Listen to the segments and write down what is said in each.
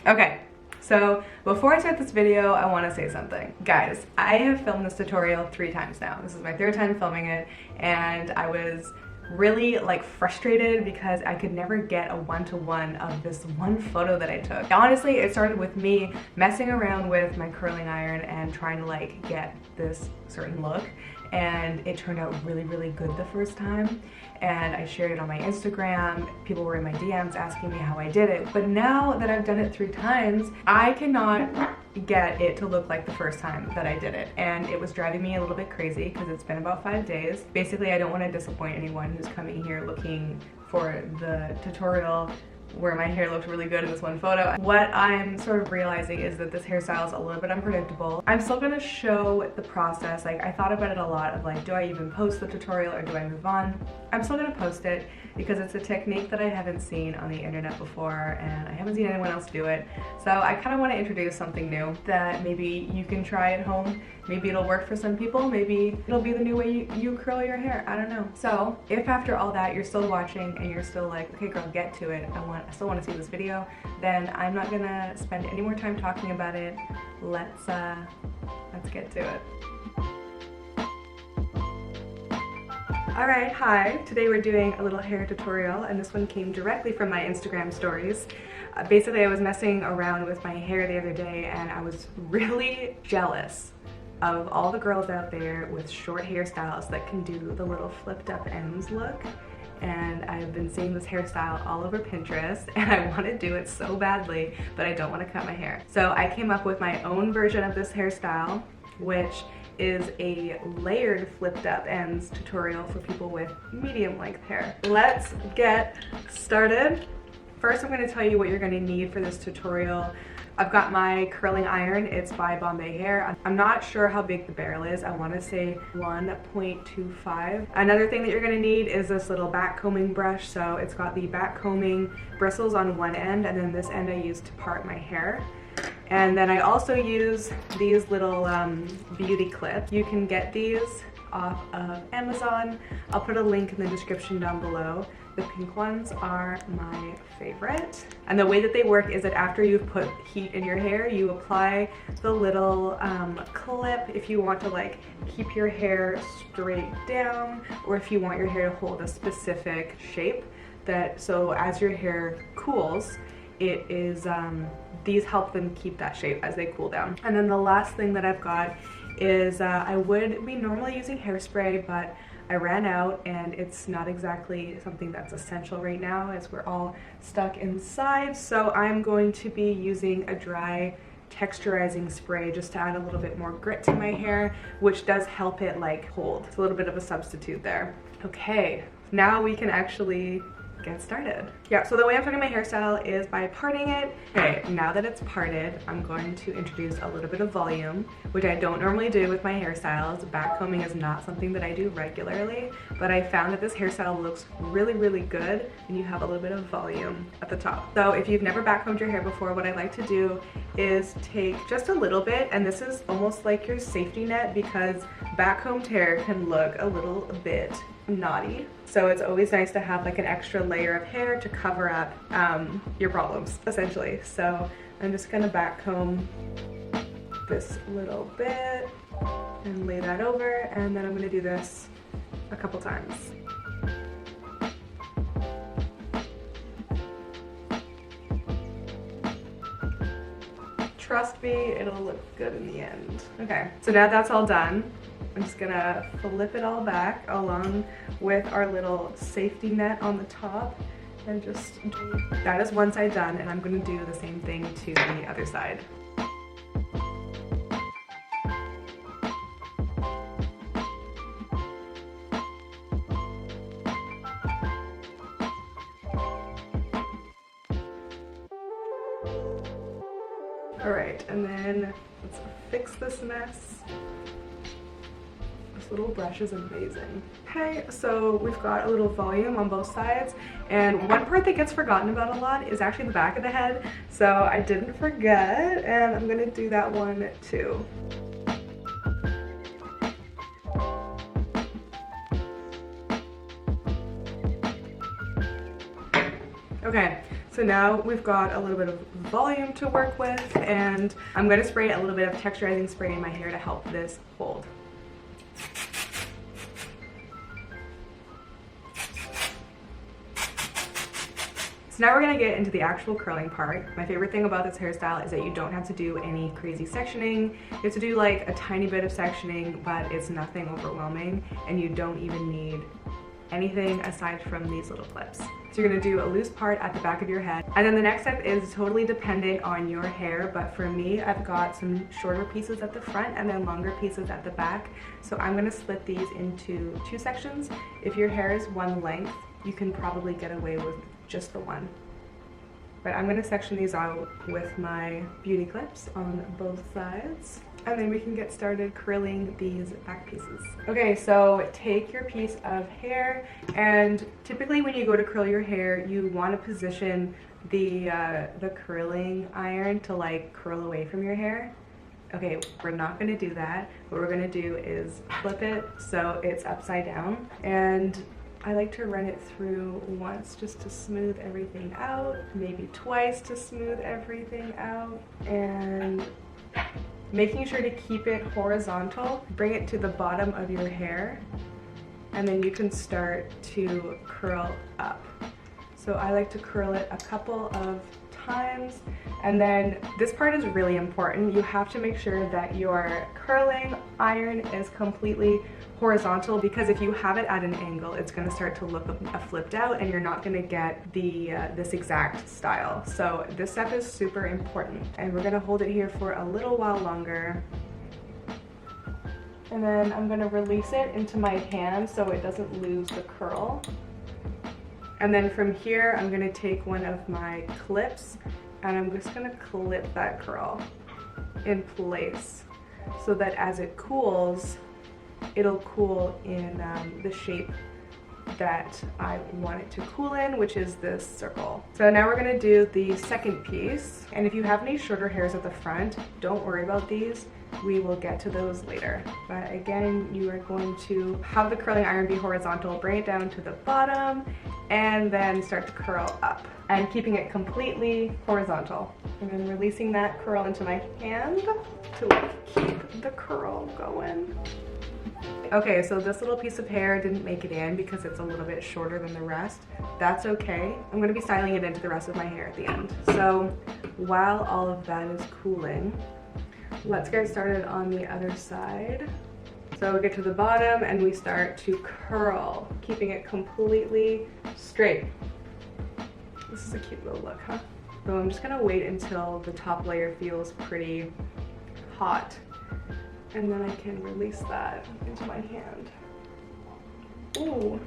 Okay, so before I start this video, I want to say something. Guys, I have filmed this tutorial 3 times now. This is my 3rd time filming it, and I was really like frustrated because I could never get a one-to-one of this one photo that I took. Honestly, it started with me messing around with my curling iron and trying to like get this certain look, and it turned out really, really good the first time. And I shared it on my Instagram. People were in my DMs asking me how I did it. But now that I've done it 3 times, I cannot get it to look like the first time that I did it. And it was driving me a little bit crazy because it's been about 5 days. Basically, I don't want to disappoint anyone who's coming here looking for the tutorial where my hair looked really good in this one photo. What I'm sort of realizing is that this hairstyle is a little bit unpredictable. I'm still gonna show the process. Like, I thought about it a lot of like, do I even post the tutorial or do I move on? I'm still gonna post it because it's a technique that I haven't seen on the internet before and I haven't seen anyone else do it. So I kind of want to introduce something new that maybe you can try at home. Maybe it'll work for some people, maybe it'll be the new way you curl your hair, I don't know. So if after all that you're still watching and you're still like, okay girl, get to it, I still want to see this video, then I'm not gonna spend any more time talking about it. Let's get to it. Alright, hi. Today we're doing a little hair tutorial, and this one came directly from my Instagram stories. Basically, I was messing around with my hair the other day and I was really jealous of all the girls out there with short hairstyles that can do the little flipped up ends look. And I've been seeing this hairstyle all over Pinterest and I want to do it so badly, but I don't want to cut my hair. So I came up with my own version of this hairstyle, which is a layered flipped up ends tutorial for people with medium length hair. Let's get started. First, I'm going to tell you what you're going to need for this tutorial. I've got my curling iron. It's by Bombay Hair. I'm not sure how big the barrel is. I want to say 1.25. Another thing that you're going to need is this little back combing brush. So it's got the back combing bristles on one end, and then this end I use to part my hair. And then I also use these little beauty clips. You can get these off of Amazon. I'll put a link in the description down below. The pink ones are my favorite. And the way that they work is that after you've put heat in your hair, you apply the little clip if you want to like keep your hair straight down, or if you want your hair to hold a specific shape. So as your hair cools, it is these help them keep that shape as they cool down. And then the last thing that I've got is I would be normally using hairspray, but I ran out and it's not exactly something that's essential right now as we're all stuck inside. So I'm going to be using a dry texturizing spray just to add a little bit more grit to my hair, which does help it like hold. It's a little bit of a substitute there. Okay, now we can actually get started. Yeah, so the way I'm starting my hairstyle is by parting it. Okay, now that it's parted, I'm going to introduce a little bit of volume, which I don't normally do with my hairstyles. Back combing is not something that I do regularly, but I found that this hairstyle looks really, really good when you have a little bit of volume at the top. So if you've never back combed your hair before, what I like to do is take just a little bit, and this is almost like your safety net because back combed hair can look a little bit naughty. So it's always nice to have like an extra layer of hair to cover up your problems, essentially. So I'm just gonna back comb this little bit and lay that over, and then I'm gonna do this a couple times. Trust me, it'll look good in the end. Okay, so now that's all done. I'm just gonna flip it all back along with our little safety net on the top, and just that is one side done, and I'm gonna do the same thing to the other side. All right, and then let's fix this mess. This little brush is amazing. Okay, so we've got a little volume on both sides, and one part that gets forgotten about a lot is actually the back of the head. So I didn't forget, and I'm gonna do that one too. Okay, So now we've got a little bit of volume to work with, and I'm going to spray a little bit of texturizing spray in my hair to help this hold. So now we're gonna get into the actual curling part. My favorite thing about this hairstyle is that you don't have to do any crazy sectioning. You have to do like a tiny bit of sectioning, but it's nothing overwhelming, and you don't even need anything aside from these little clips. So you're gonna do a loose part at the back of your head. And then the next step is totally dependent on your hair, but for me, I've got some shorter pieces at the front and then longer pieces at the back. So I'm gonna split these into 2 sections. If your hair is one length, you can probably get away with just the one. But I'm gonna section these out with my beauty clips on both sides. And then we can get started curling these back pieces. Okay, so take your piece of hair, and typically when you go to curl your hair, you wanna position the curling iron to like curl away from your hair. Okay, we're not gonna do that. What we're gonna do is flip it so it's upside down, and I like to run it through once just to smooth everything out, maybe twice to smooth everything out, and making sure to keep it horizontal. Bring it to the bottom of your hair, and then you can start to curl up. So I like to curl it a couple of times, and then this part is really important. You have to make sure that your curling iron is completely horizontal, because if you have it at an angle, it's going to start to look flipped out, and you're not going to get the this exact style. So this step is super important, and we're going to hold it here for a little while longer. And then I'm going to release it into my hand so it doesn't lose the curl. And then from here, I'm going to take one of my clips, and I'm just going to clip that curl in place so that as it cools, it'll cool in the shape that I want it to cool in, which is this circle. So now we're gonna do the second piece. And if you have any shorter hairs at the front, don't worry about these. We will get to those later. But again, you are going to have the curling iron be horizontal, bring it down to the bottom, and then start to curl up. And keeping it completely horizontal. And then releasing that curl into my hand to like keep the curl going. Okay, so this little piece of hair didn't make it in because it's a little bit shorter than the rest. That's okay. I'm gonna be styling it into the rest of my hair at the end. So while all of that is cooling, let's get started on the other side. So we get to the bottom and we start to curl, keeping it completely straight. This is a cute little look, huh? So I'm just gonna wait until the top layer feels pretty hot, and then I can release that into my hand. Ooh.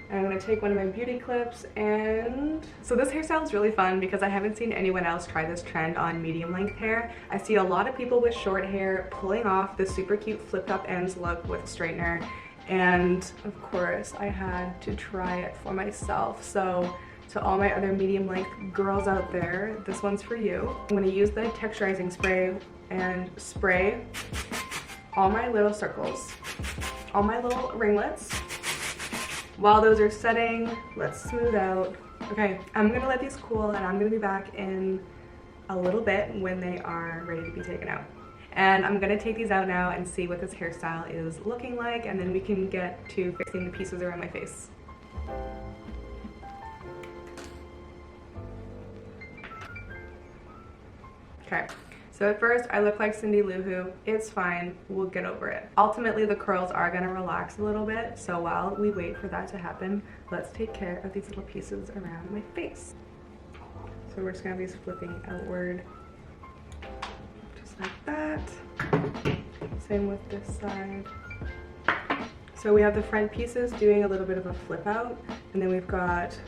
And I'm gonna take one of my beauty clips, and so this hairstyle is really fun because I haven't seen anyone else try this trend on medium length hair. I see a lot of people with short hair pulling off the super cute flipped up ends look with a straightener, and of course I had to try it for myself. So to all my other medium length girls out there, this one's for you. I'm gonna use the texturizing spray and spray all my little circles, all my little ringlets. While those are setting, let's smooth out. Okay, I'm gonna let these cool, and I'm gonna be back in a little bit when they are ready to be taken out. And I'm gonna take these out now and see what this hairstyle is looking like, and then we can get to fixing the pieces around my face. Okay. So at first, I look like Cindy Lou Who. It's fine, we'll get over it. Ultimately, the curls are gonna relax a little bit, so while we wait for that to happen, let's take care of these little pieces around my face. So we're just gonna have these flipping outward, just like that. Same with this side. So we have the front pieces doing a little bit of a flip out, and then we've got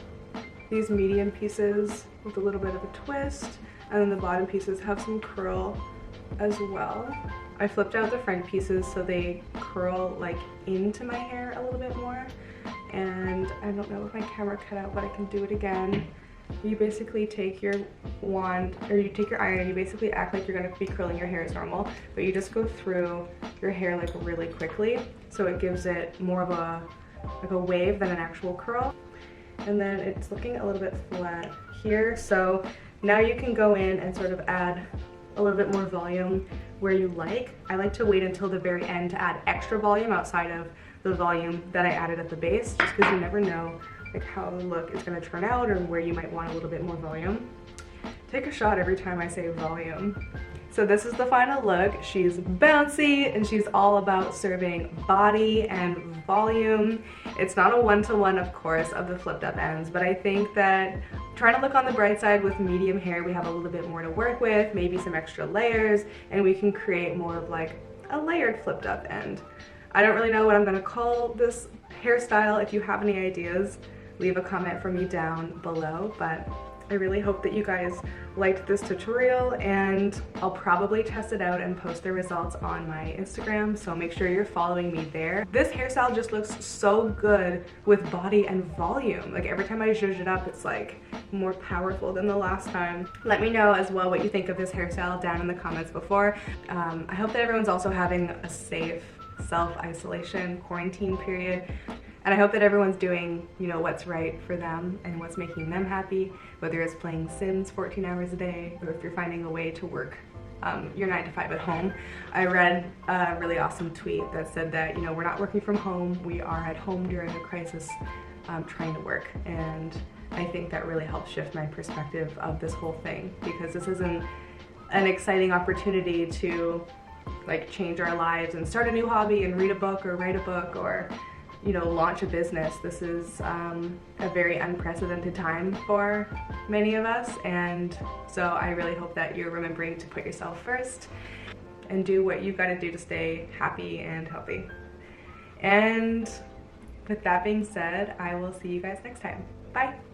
these medium pieces with a little bit of a twist, and then the bottom pieces have some curl as well. I flipped out the front pieces so they curl like into my hair a little bit more, and I don't know if my camera cut out, but I can do it again. You basically take your wand, or you take your iron, and you basically act like you're gonna be curling your hair as normal, but you just go through your hair like really quickly, so it gives it more of a wave than an actual curl. And then it's looking a little bit flat here. So now you can go in and sort of add a little bit more volume where you like. I like to wait until the very end to add extra volume outside of the volume that I added at the base, just because you never know like how the look is going to turn out or where you might want a little bit more volume. Take a shot every time I say volume. So this is the final look. She's bouncy and she's all about serving body and volume. It's not a one-to-one, of course, of the flipped up ends, but I think that trying to look on the bright side with medium hair, we have a little bit more to work with, maybe some extra layers, and we can create more of like a layered flipped up end. I don't really know what I'm gonna call this hairstyle. If you have any ideas, leave a comment for me down below, but I really hope that you guys liked this tutorial, and I'll probably test it out and post the results on my Instagram, so make sure you're following me there. This hairstyle just looks so good with body and volume. Like every time I zhuzh it up, it's like more powerful than the last time. Let me know as well what you think of this hairstyle down in the comments before. I hope that everyone's also having a safe self-isolation quarantine period. And I hope that everyone's doing, you know, what's right for them and what's making them happy, whether it's playing Sims 14 hours a day or if you're finding a way to work your 9 to 5 at home. I read a really awesome tweet that said that, you know, we're not working from home, we are at home during a crisis trying to work. And I think that really helps shift my perspective of this whole thing, because this isn't an exciting opportunity to like change our lives and start a new hobby and read a book or write a book or, you know, launch a business. This is a very unprecedented time for many of us, and so I really hope that you're remembering to put yourself first and do what you've got to do to stay happy and healthy. And with that being said, I will see you guys next time. Bye!